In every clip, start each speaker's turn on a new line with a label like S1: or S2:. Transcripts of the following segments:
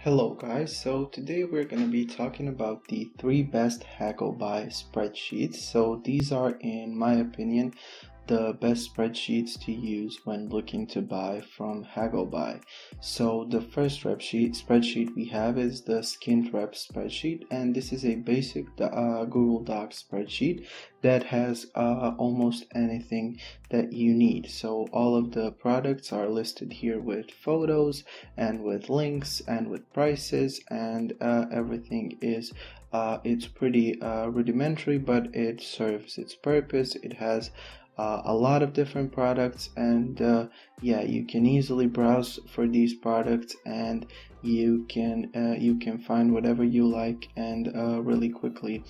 S1: Hello guys, so today we're going to be talking about the three best Hagobuy spreadsheets. So these are, in my opinion, the best spreadsheets to use when looking to buy from Hagobuy. So the first spreadsheet we have is the Skin Rep spreadsheet, and this is a basic Google Docs spreadsheet that has almost anything that you need. So all of the products are listed here with photos and with links and with prices, and everything is it's pretty rudimentary, but it serves its purpose. It has a lot of different products, and yeah, you can easily browse for these products, and you can find whatever you like and really quickly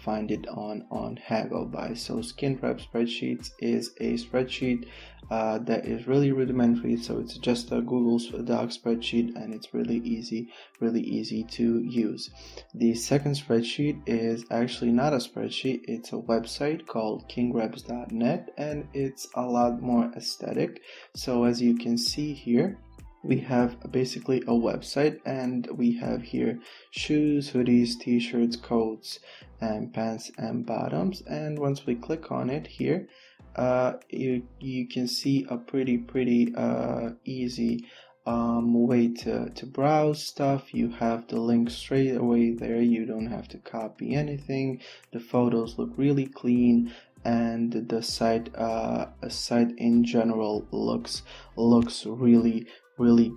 S1: find it on Hagobuy. So Skin Prep Spreadsheets is a spreadsheet that is really rudimentary, so it's just a Google Docs spreadsheet, and it's really easy to use. The second spreadsheet is actually not a spreadsheet, it's a website called kingreps.net, and it's a lot more aesthetic. So as you can see here, we have basically a website, and we have here shoes, hoodies, t-shirts, coats, and pants and bottoms. And once we click on it here, you can see a pretty easy way to browse stuff. You have the link straight away there, you don't have to copy anything. The photos look really clean, and the site in general looks really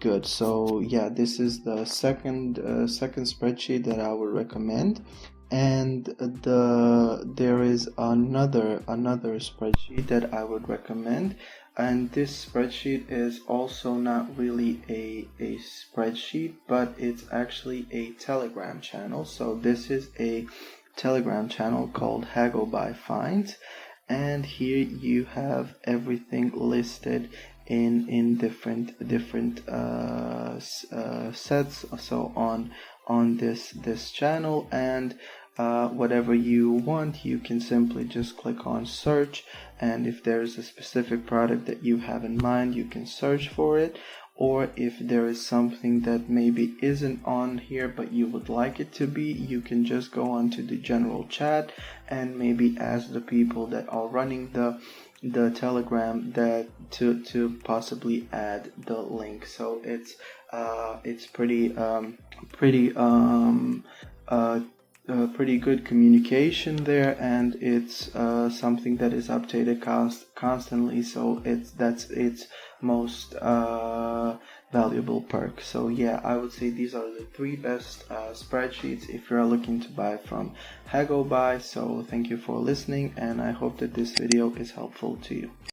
S1: good. So yeah, this is the second spreadsheet that I would recommend. And there is another spreadsheet that I would recommend, and this spreadsheet is also not really a spreadsheet, but it's actually a Telegram channel. So this is a Telegram channel called Hagobuy Finds, and here you have everything listed in different sets. So on this channel, and whatever you want, you can simply just click on search, and if there's a specific product that you have in mind, you can search for it. Or if there is something that maybe isn't on here but you would like it to be, you can just go onto the general chat and maybe ask the people that are running the Telegram that to possibly add the link. So it's pretty good communication there, and it's something that is updated constantly. So that's its most valuable perk. So yeah, I would say these are the three best spreadsheets if you're looking to buy from Hagobuy. So thank you for listening, and I hope that this video is helpful to you.